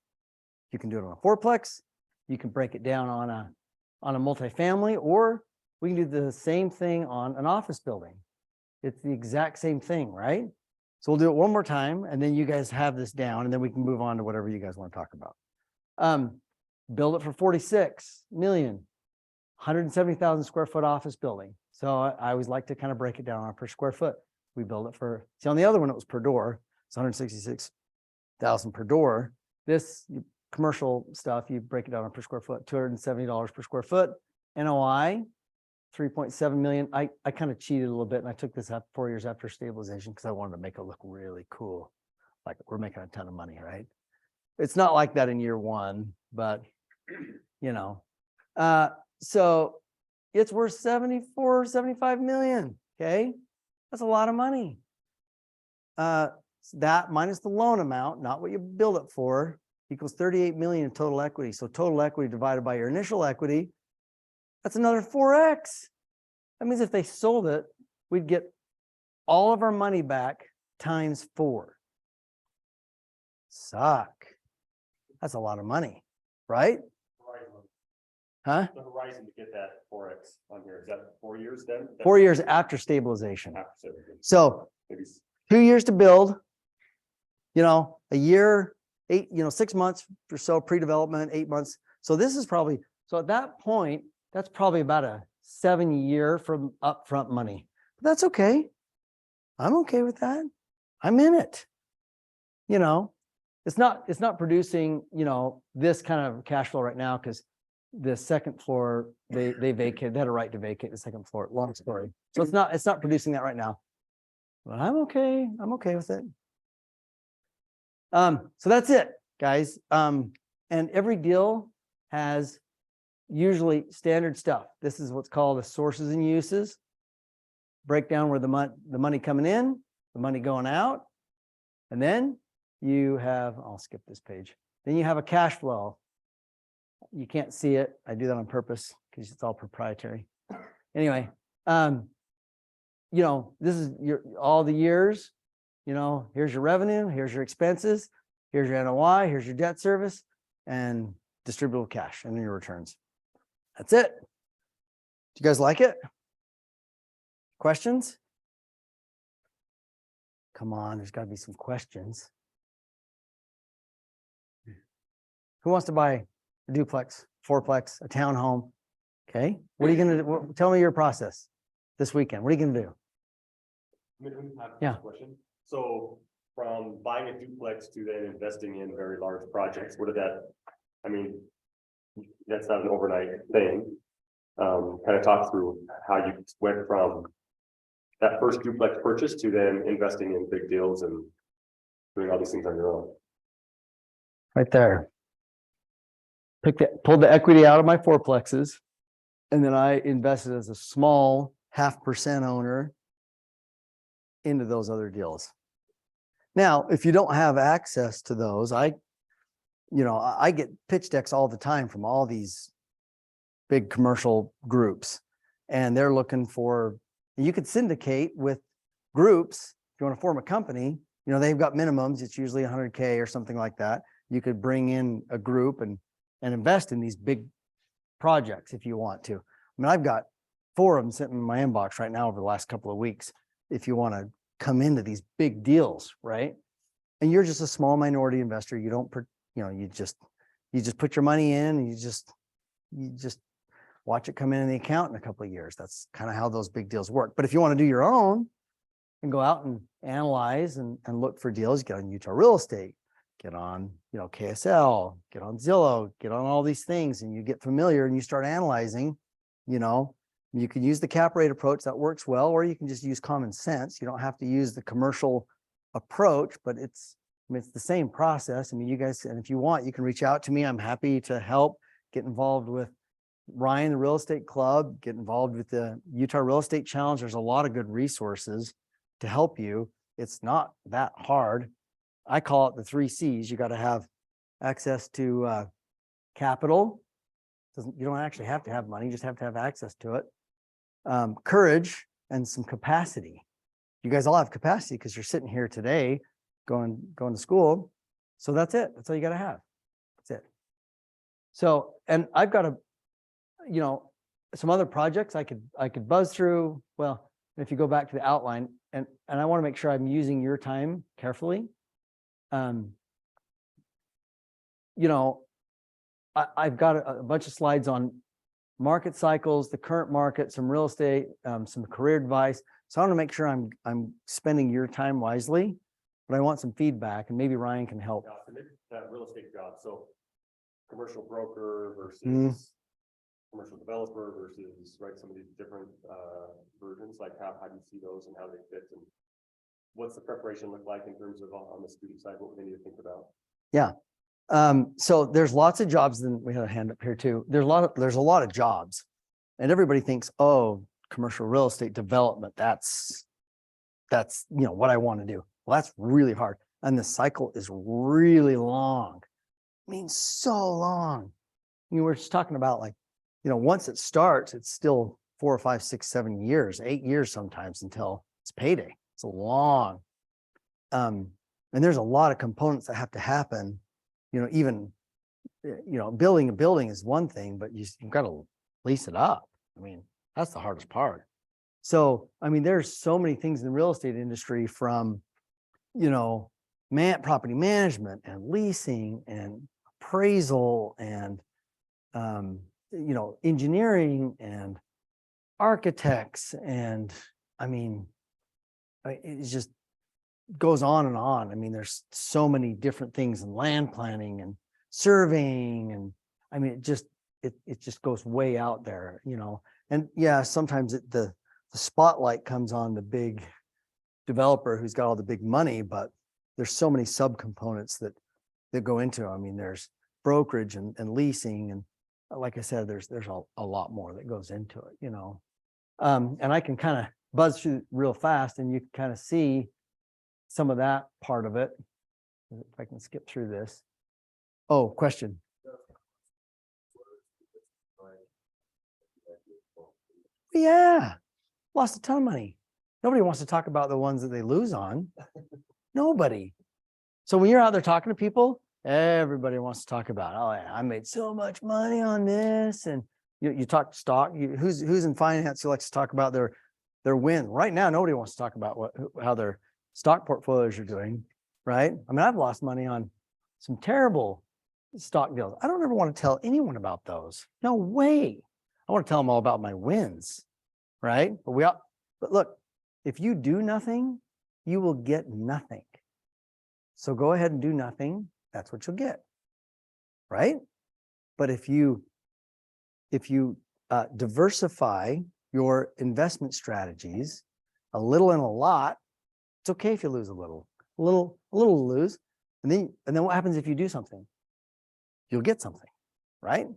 You can do it on a fourplex. You can break it down on a multifamily, or we can do the same thing on an office building. It's the exact same thing, right? So we'll do it one more time and then you guys have this down and then we can move on to whatever you guys want to talk about. Build it for 46 million, 170,000 square foot office building. So I always like to kind of break it down on per square foot. We build it for, see on the other one, it was per door. It's 166,000 per door. This commercial stuff, you break it down on per square foot, $270 per square foot. NOI, 3.7 million. I kind of cheated a little bit and I took this up 4 years after stabilization because I wanted to make it look really cool. Like we're making a ton of money, right? It's not like that in year one, but you know, so it's worth 74, 75 million. Okay. That's a lot of money. That minus the loan amount, not what you build it for, equals 38 million in total equity. So total equity divided by your initial equity, that's another 4x. That means if they sold it, we'd get all of our money back times 4. Suck. That's a lot of money, right? Huh? The horizon to get that 4x on here, is that 4 years then? 4 years after stabilization. After stabilization. So Maybe 2 years to build, a year, 6 months or so pre-development, 8 months. So this is probably, so at that point, that's probably about a 7-year from upfront money. But that's okay. I'm okay with that. I'm in it. It's not producing, this kind of cash flow right now because the second floor, they vacated, they had a right to vacate the second floor. Long story. So it's not producing that right now. But I'm okay. I'm okay with it. So that's it, guys. And every deal has usually standard stuff. This is what's called the sources and uses. Break down where the money coming in, the money going out, and then you have, I'll skip this page. Then you have a cash flow. You can't see it. I do that on purpose because it's all proprietary. Anyway, this is all the years, here's your revenue, here's your expenses, here's your NOI, here's your debt service, and distributable cash and your returns. That's it. Do you guys like it? Questions? Come on, there's got to be some questions. Who wants to buy a duplex, fourplex, a townhome? Okay. What are you going to do? Tell me your process this weekend. What are you going to do? Yeah. Question. So from buying a duplex to then investing in very large projects, that's not an overnight thing. Kind of talk through how you went from that first duplex purchase to then investing in big deals and doing all these things on your own. Right there. Pulled the equity out of my fourplexes, and then I invested as a small 0.5% owner into those other deals. Now, if you don't have access to those, I get pitch decks all the time from all these big commercial groups, and they're looking for, you could syndicate with groups. If you want to form a company, they've got minimums. It's usually 100K or something like that. You could bring in a group and invest in these big projects if you want to. I've got 4 of them sitting in my inbox right now over the last couple of weeks. If you want to come into these big deals, right? And you're just a small minority investor. You don't, you just put your money in and you just watch it come in the account in a couple of years. That's kind of how those big deals work. But if you want to do your own and go out and analyze and look for deals, get on Utah Real Estate, get on, KSL, get on Zillow, get on all these things, and you get familiar and you start analyzing, you can use the cap rate approach that works well, or you can just use common sense. You don't have to use the commercial approach, but it's the same process. You guys, and if you want, you can reach out to me. I'm happy to help. Get involved with Ryan, the Real Estate Club, get involved with the Utah Real Estate Challenge. There's a lot of good resources to help you. It's not that hard. I call it the 3 C's. You got to have access to capital. You don't actually have to have money, you just have to have access to it. Courage and some capacity. You guys all have capacity because you're sitting here today going to school. So that's it. That's all you got to have. That's it. So, and I've got some other projects I could buzz through. Well, if you go back to the outline, and I want to make sure I'm using your time carefully. You know, I've got a bunch of slides on market cycles, the current market, some real estate, some career advice. So I want to make sure I'm spending your time wisely, but I want some feedback, and maybe Ryan can help. Yeah, so maybe that real estate job, so commercial broker versus commercial developer versus, right, some of these different versions, like how do you see those and how they fit, and what's the preparation look like in terms of on the student side, what we need to think about? Yeah. So there's lots of jobs, and we have a hand up here too. There's a lot of jobs, and everybody thinks, oh, commercial real estate development, that's what I want to do. Well, that's really hard. And the cycle is really long. I mean, so long. We're just talking about, like, once it starts, it's still 4 or 5, 6, 7 years, 8 years sometimes until it's payday. It's a long. And there's a lot of components that have to happen. Even, building a building is one thing, but you've got to lease it up. I mean, that's the hardest part. So, I mean, there's so many things in the real estate industry, from, property management and leasing and appraisal and, engineering and architects. And I mean, it just goes on and on. I mean, there's so many different things in land planning and surveying. And I mean, it just goes way out there, and yeah, sometimes the spotlight comes on the big developer who's got all the big money, but there's so many subcomponents that go into it. I mean, there's brokerage and leasing. And like I said, there's a lot more that goes into it, and I can kind of buzz through real fast, and you can kind of see some of that part of it. If I can skip through this. Oh, question. Yeah, lost a ton of money. Nobody wants to talk about the ones that they lose on. Nobody. So when you're out there talking to people, everybody wants to talk about, oh yeah, I made so much money on this. And you talk stock. Who's in finance who likes to talk about their win? Right now, nobody wants to talk about how their stock portfolios are doing, right? I mean, I've lost money on some terrible stock deals. I don't ever want to tell anyone about those. No way. I want to tell them all about my wins, right? But look, if you do nothing, you will get nothing. So go ahead and do nothing. That's what you'll get, right? But if you diversify your investment strategies, a little and a lot, it's okay if you lose a little to lose. And then what happens if you do something? You'll get something, right?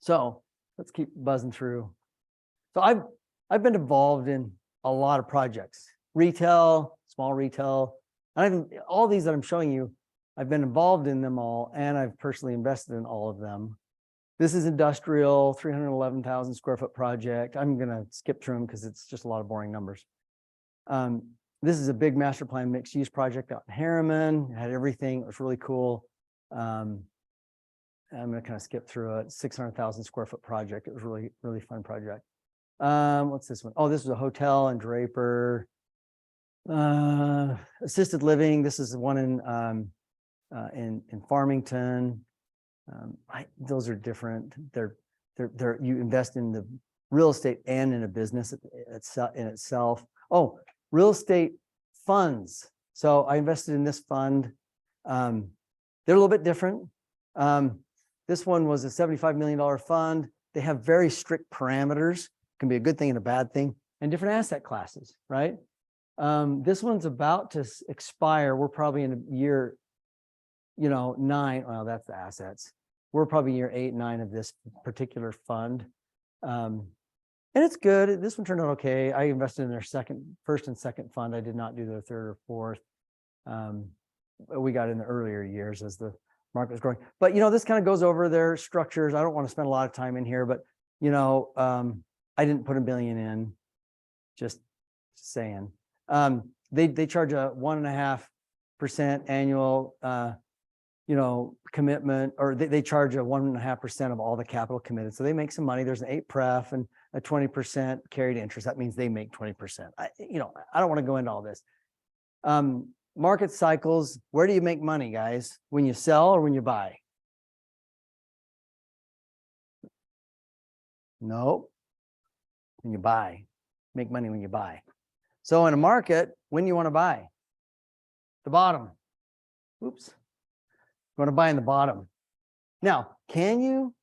So let's keep buzzing through. So I've been involved in a lot of projects, retail, small retail, and all these that I'm showing you, I've been involved in them all, and I've personally invested in all of them. This is industrial, 311,000 square foot project. I'm going to skip through them because it's just a lot of boring numbers. This is a big master plan mixed use project out in Harriman. It had everything. It was really cool. I'm going to kind of skip through it. 600,000 square foot project. It was really, really fun project. What's this one? Oh, this is a hotel in Draper. Assisted living. This is the one in Farmington. Those are different. They're you invest in the real estate and in a business in itself. Oh, real estate funds. So I invested in this fund. They're a little bit different. This one was a $75 million fund. They have very strict parameters. Can be a good thing and a bad thing, and different asset classes, right? This one's about to expire. We're probably in year, 9. Well, that's the assets. We're probably year 8, 9 of this particular fund. And it's good. This one turned out okay. I invested in their first and second fund. I did not do their third or fourth. We got in the earlier years as the market was growing. But, this kind of goes over their structures. I don't want to spend a lot of time in here, but, I didn't put $1 billion in, just saying. They charge a 1.5% annual, commitment, or they charge a 1.5% of all the capital committed. So they make some money. There's an 8 pref, and a 20% carried interest. That means they make 20%. I don't want to go into all this. Market cycles, where do you make money, guys? When you sell or when you buy? No, when you buy. Make money when you buy. So in a market, when you want to buy? The bottom. Oops. You want to buy in the bottom. Now, can you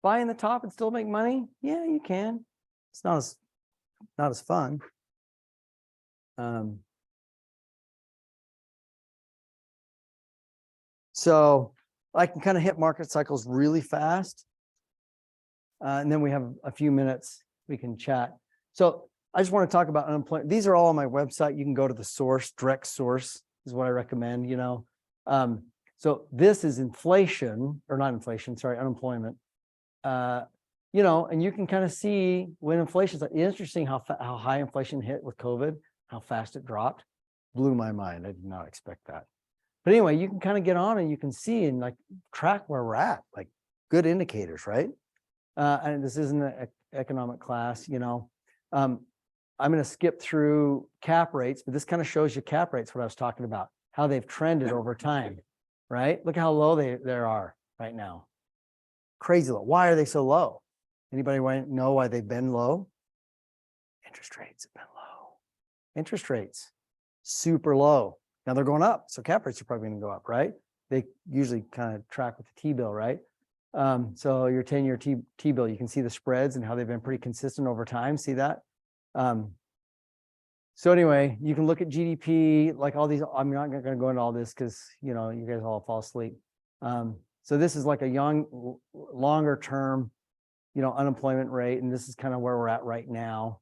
buy in the top and still make money? Yeah, you can. It's not as fun. So I can kind of hit market cycles really fast. And then we have a few minutes we can chat. So I just want to talk about unemployment. These are all on my website. You can go to the source, direct source is what I recommend, So this is inflation, or not inflation, sorry, unemployment. And you can kind of see when inflation's interesting how high inflation hit with COVID, how fast it dropped. Blew my mind. I did not expect that. But anyway, you can kind of get on and you can see and like track where we're at, like good indicators, right? And this isn't an economic class, I'm going to skip through cap rates, but this kind of shows you cap rates, what I was talking about, how they've trended over time, right? Look how low they are right now. Crazy low. Why are they so low? Anybody know why they've been low? Interest rates have been low. Interest rates, super low. Now they're going up. So cap rates are probably going to go up, right? They usually kind of track with the T-bill, right? So your 10-year T-bill, you can see the spreads and how they've been pretty consistent over time. See that? So anyway, you can look at GDP, like all these. I'm not going to go into all this because, you guys all fall asleep. So this is like a longer term, unemployment rate. And this is kind of where we're at right now,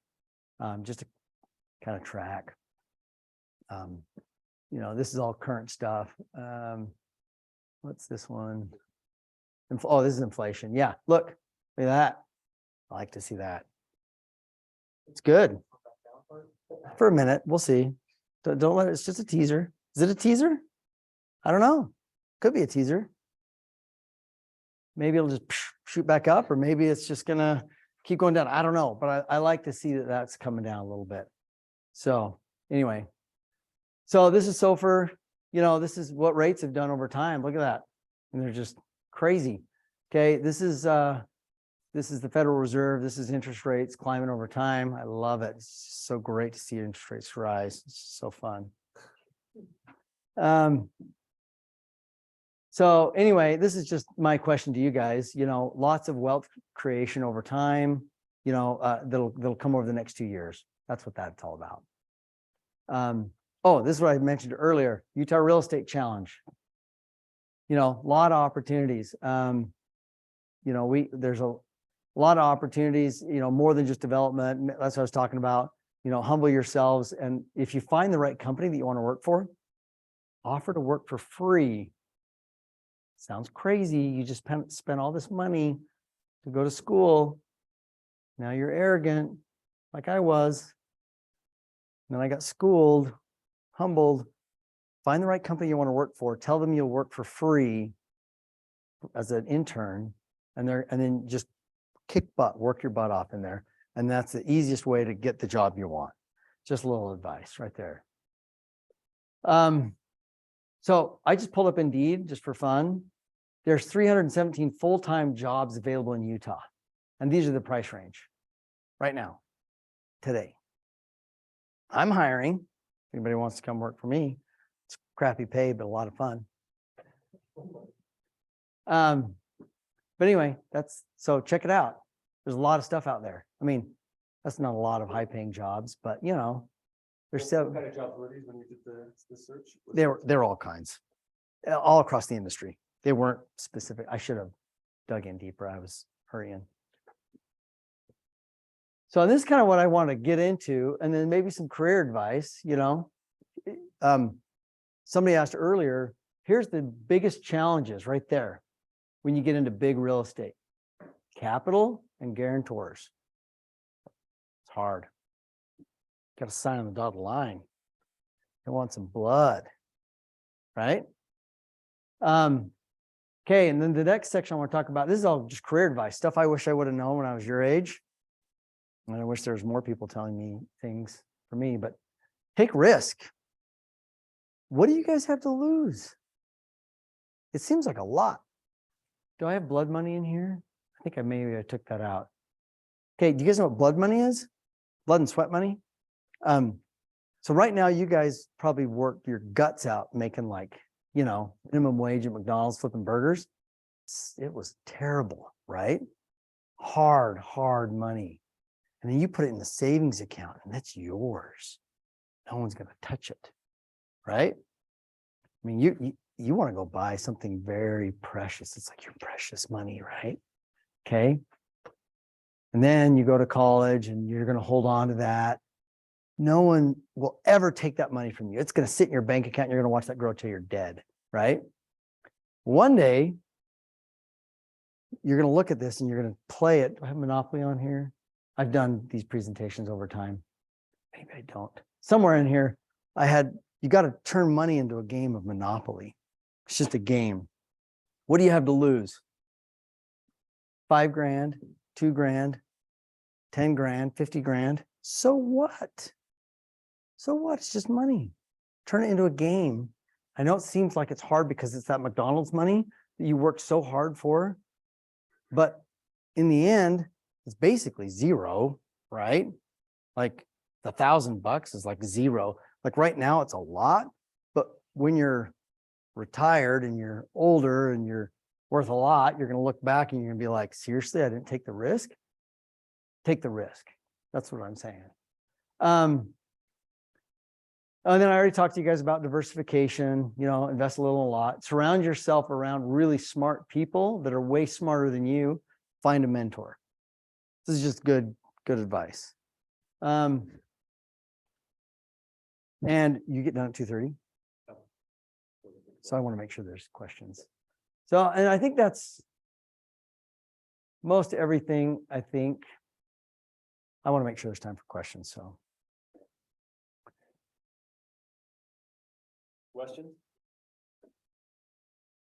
just to kind of track. This is all current stuff. What's this one? Oh, this is inflation. Yeah, look at that. I like to see that. It's good. For a minute, we'll see. Don't let it, it's just a teaser. Is it a teaser? I don't know. Could be a teaser. Maybe it'll just shoot back up, or maybe it's just gonna keep going down. I don't know, but I like to see that that's coming down a little bit. So anyway, so this is SOFR. This is what rates have done over time. Look at that, and they're just crazy. Okay, this is the Federal Reserve. This is interest rates climbing over time. I love it. It's so great to see interest rates rise. It's so fun. So anyway, this is just my question to you guys. Lots of wealth creation over time. That'll come over the next 2 years. That's what that's all about. Oh, this is what I mentioned earlier. Utah Real Estate Challenge. A lot of opportunities. There's a lot of opportunities, more than just development. That's what I was talking about. Humble yourselves. And if you find the right company that you want to work for, offer to work for free. Sounds crazy. You just spent all this money to go to school. Now you're arrogant, like I was. And then I got schooled, humbled. Find the right company you want to work for. Tell them you'll work for free as an intern, and then just kick butt, work your butt off in there. And that's the easiest way to get the job you want. Just a little advice right there. So I just pulled up Indeed just for fun. There's 317 full-time jobs available in Utah. And these are the price range right now, today. I'm hiring. If anybody wants to come work for me, it's crappy pay, but a lot of fun. But anyway, so check it out. There's a lot of stuff out there. I mean, that's not a lot of high-paying jobs, but there's What kind of jobs were these when you did the search? they're all kinds, all across the industry. They weren't specific. I should have dug in deeper. I was hurrying. So this is kind of what I want to get into, and then maybe some career advice. Somebody asked earlier, here's the biggest challenges right there when you get into big real estate: capital and guarantors. It's hard. Got to sign on the dotted line. They want some blood, right? Okay, and then the next section I want to talk about, this is all just career advice, stuff I wish I would have known when I was your age. And I wish there was more people telling me things for me, but take risk. What do you guys have to lose? It seems like a lot. Do I have blood money in here? I think maybe I took that out. Okay, do you guys know what blood money is? Blood and sweat money? So right now you guys probably worked your guts out making like, minimum wage at McDonald's flipping burgers. It was terrible, right? Hard money. And then you put it in the savings account and that's yours. No one's going to touch it, right? I mean, you want to go buy something very precious. It's like your precious money, right? Okay. And then you go to college and you're going to hold on to that. No one will ever take that money from you. It's going to sit in your bank account. And you're going to watch that grow till you're dead, right? One day, you're going to look at this and you're going to play it. Do I have Monopoly on here? I've done these presentations over time. Maybe I don't. Somewhere in here, you got to turn money into a game of Monopoly. It's just a game. What do you have to lose? 5 grand, 2 grand, 10 grand, 50 grand. So what? So what? It's just money. Turn it into a game. I know it seems like it's hard because it's that McDonald's money that you worked so hard for, but in the end, it's basically zero, right? Like the $1,000 is like zero. Like right now it's a lot, but when you're retired and you're older and you're worth a lot, you're going to look back and you're going to be like, seriously, I didn't take the risk. Take the risk. That's what I'm saying. And then I already talked to you guys about diversification, invest a little, a lot. Surround yourself around really smart people that are way smarter than you. Find a mentor. This is just good advice. And you get done at 2:30. So I want to make sure there's questions. So, and I think that's most everything, I think. I want to make sure there's time for questions, so. Questions?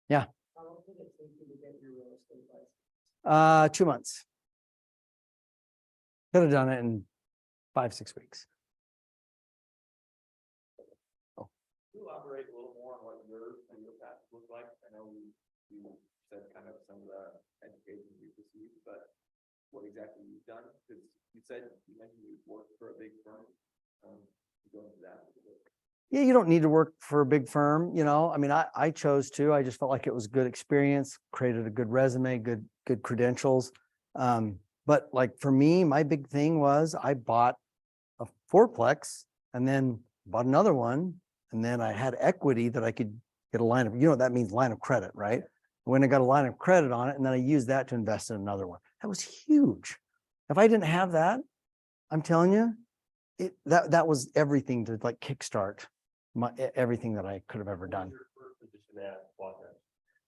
Yeah. How long did it take you to get your real estate license? 2 months. Could have done it in 5-6 weeks. Can you elaborate a little more on what your path looked like? I know you said kind of some of the education you've received, but what exactly you've done? Because you mentioned you worked for a big firm. Go into that. Yeah, you don't need to work for a big firm, I mean, I chose to. I just felt like it was good experience, created a good resume, good credentials. But like for me, my big thing was I bought a fourplex and then bought another one. And then I had equity that I could get a line of, that means line of credit, right? When I got a line of credit on it, and then I used that to invest in another one. That was huge. If I didn't have that, I'm telling you, that was everything to like kickstart everything that I could have ever done. Your first position at Water?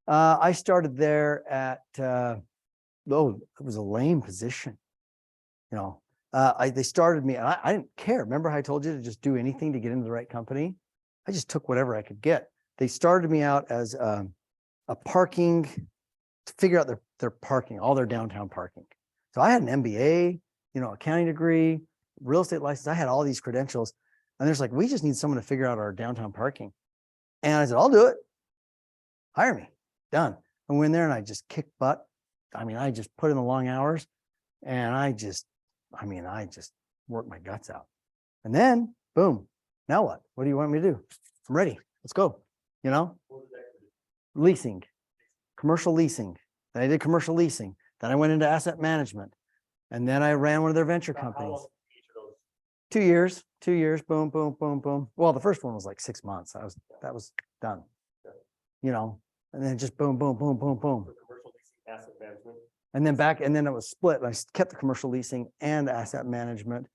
I started there at, it was a lame position. They started me, and I didn't care. Remember how I told you to just do anything to get into the right company? I just took whatever I could get. They started me out as a parking, to figure out their parking, all their downtown parking. So I had an MBA, accounting degree, real estate license. I had all these credentials. And there's like, we just need someone to figure out our downtown parking. And I said, I'll do it. Hire me. Done. I went in there and I just kicked butt. I mean, I just put in the long hours and I just worked my guts out. And then, boom, now what? What do you want me to do? I'm ready. Let's go. Leasing, commercial leasing. Then I did commercial leasing. Then I went into asset management. And then I ran one of their venture companies. 2 years, boom, boom, boom, boom. Well, the first one was like 6 months. That was done. And then just boom, boom, boom, boom, boom. Commercial leasing, asset management. And then it was split. I kept the commercial leasing and asset management.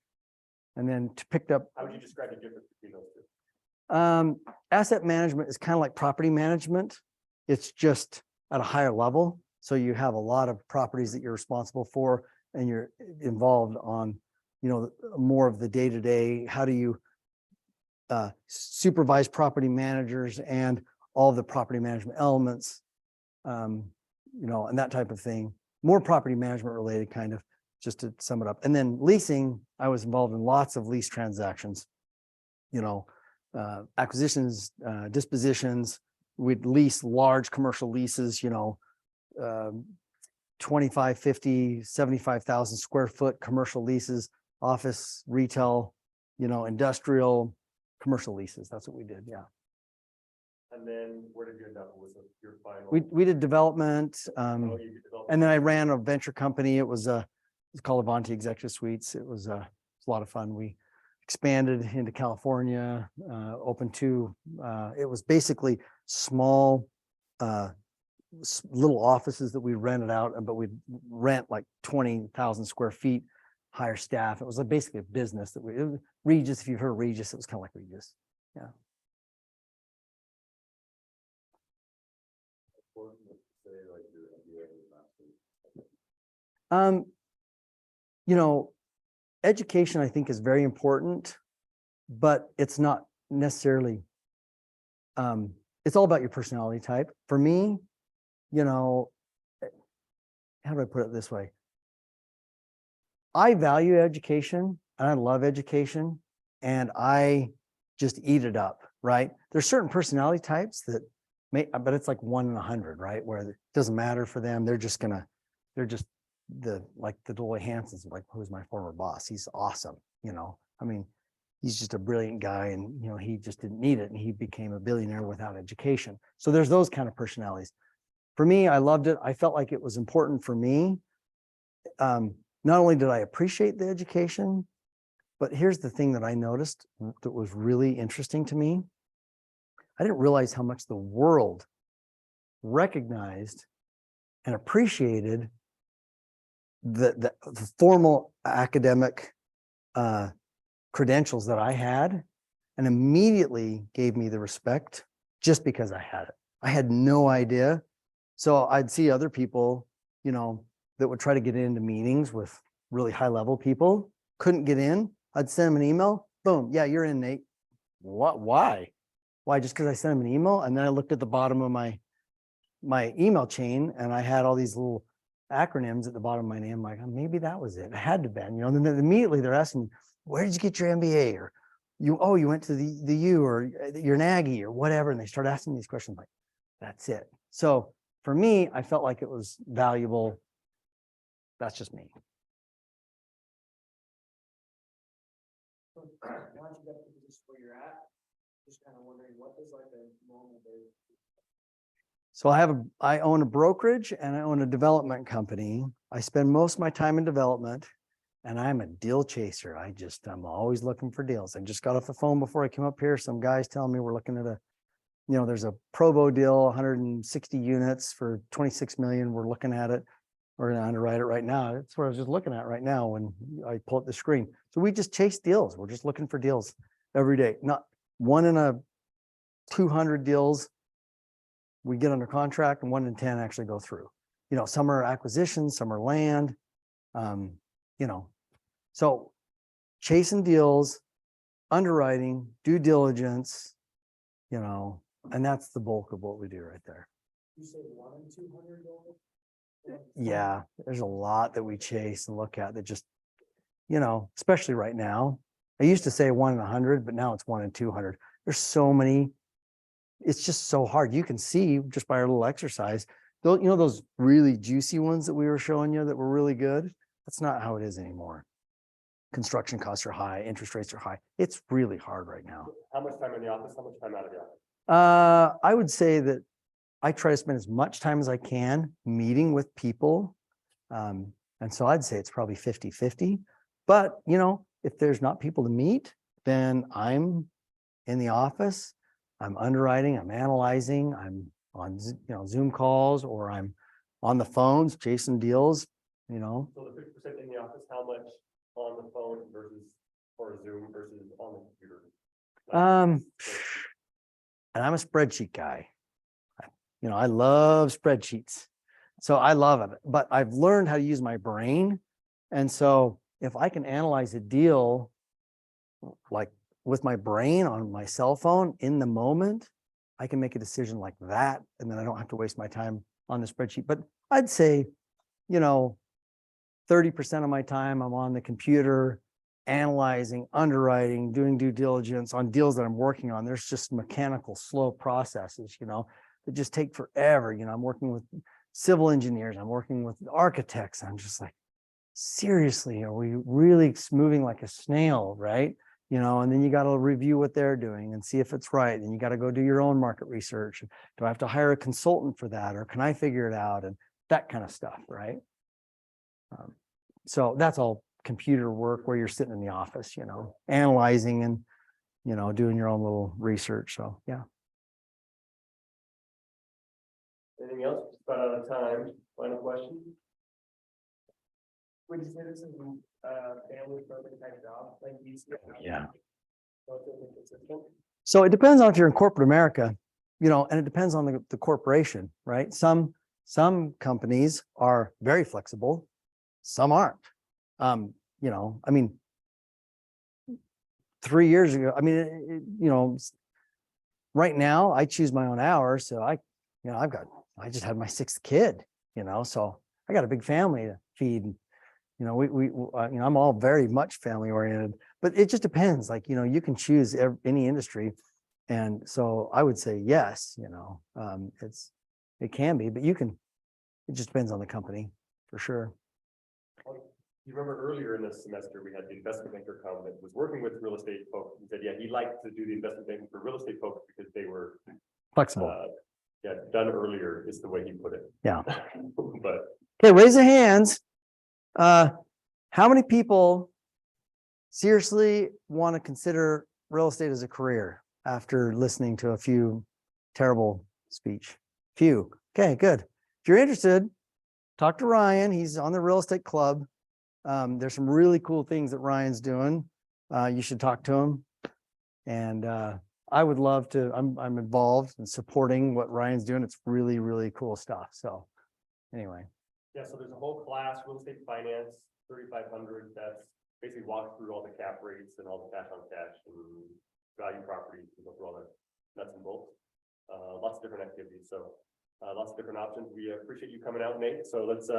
And then picked up. How would you describe the difference between those two? Asset management is kind of like property management. It's just at a higher level. So you have a lot of properties that you're responsible for, and you're involved on, more of the day-to-day. How do you supervise property managers and all the property management elements, and that type of thing. More property management related kind of. just to sum it up. And then leasing, I was involved in lots of lease transactions, acquisitions, dispositions. We'd lease large commercial leases, 25, 50, 75,000 square foot commercial leases, office, retail, industrial, commercial leases. That's what we did. Yeah. And then where did you end up with your final? We did development, Oh, you did development. and then I ran a venture company. It's called Avanti Executive Suites. It was a lot of fun. We expanded into California, opened it was basically small, little offices that we rented out, but we'd rent like 20,000 square feet, hire staff. It was like basically a business that Regis, if you've heard of Regis, it was kind of like Regis. Yeah. Education I think is very important, but it's not necessarily, it's all about your personality type. For me, how do I put it this way? I value education and I love education and I just eat it up, right? There's certain personality types that but it's like 1 in 100, right? Where it doesn't matter for them. They're just like the Dolly Hansons, like who's my former boss. He's awesome. He's just a brilliant guy and, he just didn't need it. And he became a billionaire without education. So there's those kind of personalities. For me, I loved it. I felt like it was important for me. Not only did I appreciate the education, but here's the thing that I noticed that was really interesting to me. I didn't realize how much the world recognized and appreciated the formal academic credentials that I had, and immediately gave me the respect just because I had it. I had no idea. So I'd see other people, that would try to get into meetings with really high level people, couldn't get in. I'd send them an email, boom, yeah, you're in, Nate. What? Why? Why? Just because I sent them an email? And then I looked at the bottom of my email chain and I had all these little acronyms at the bottom of my name. Like, maybe that was it. It had to have been, and then immediately they're asking, where did you get your MBA? Or you went to the U, or you're an Aggie or whatever. And they start asking these questions like, that's it. So for me, I felt like it was valuable. That's just me. Once you get to the position where you're at, just kind of wondering what does like a normal day. So I own a brokerage and I own a development company. I spend most of my time in development and I'm a deal chaser. I'm always looking for deals. I just got off the phone before I came up here. Some guys telling me we're looking at there's a Provo deal, 160 units for 26 million. We're looking at it. We're going to underwrite it right now. That's what I was just looking at right now when I pull up the screen. So we just chase deals. We're just looking for deals every day. Not 1 in a 200 deals we get under contract, and 1 in 10 actually go through. Some are acquisitions, some are land. So chasing deals, underwriting, due diligence, and that's the bulk of what we do right there. You say 1 in 200 dollars? Yeah, there's a lot that we chase and look at that just, especially right now. I used to say 1 in 100, but now it's 1 in 200. There's so many. It's just so hard. You can see just by our little exercise, those really juicy ones that we were showing you that were really good. That's not how it is anymore. Construction costs are high, interest rates are high. It's really hard right now. How much time in the office? How much time out of the office? I would say that I try to spend as much time as I can meeting with people. And so I'd say it's probably 50-50. But, if there's not people to meet, then I'm in the office, I'm underwriting, I'm analyzing, I'm on, Zoom calls, or I'm on the phones chasing deals, So the 50% in the office, how much on the phone or Zoom versus on the computer? And I'm a spreadsheet guy. I love spreadsheets. So I love it, but I've learned how to use my brain. And so if I can analyze a deal like with my brain on my cell phone in the moment, I can make a decision like that. And then I don't have to waste my time on the spreadsheet. But I'd say, 30% of my time I'm on the computer, analyzing, underwriting, doing due diligence on deals that I'm working on. There's just mechanical, slow processes, that just take forever. I'm working with civil engineers, I'm working with architects. I'm just like, seriously, are we really moving like a snail, right? And then you got to review what they're doing and see if it's right. And you got to go do your own market research. Do I have to hire a consultant for that, or can I figure it out? And that kind of stuff, right? So that's all computer work where you're sitting in the office, analyzing and, doing your own little research. So, yeah. Anything else? Just about out of time. Final question? Would you say this is family friendly type job, like these? Yeah. Relatively consistent? So it depends on if you're in corporate America, and it depends on the corporation, right? Some companies are very flexible, some aren't. I mean, 3 years ago, right now I choose my own hours. So I just had my 6th kid, so I got a big family to feed. I'm all very much family oriented, but it just depends. Like, you can choose any industry. And so I would say, yes, it can be, but it just depends on the company for sure. You remember earlier in this semester, we had the investment banker come that was working with real estate folks. He said, yeah, he liked to do the investment banking for real estate folks because they were Flexible. Done earlier is the way he put it. Yeah. But Okay, raise your hands. How many people seriously want to consider real estate as a career after listening to a few terrible speech? Few. Okay, good. If you're interested, talk to Ryan. He's on the real estate club. There's some really cool things that Ryan's doing. You should talk to him. And I would love to, I'm involved in supporting what Ryan's doing. It's really, really cool stuff. So anyway. yeah, so there's a whole class, real estate finance, 3,500. That's basically walk through all the cap rates and all the cash on cash and value properties, and go through all the nuts and bolts. Lots of different activities. So lots of different options. We appreciate you coming out, Nate. So let's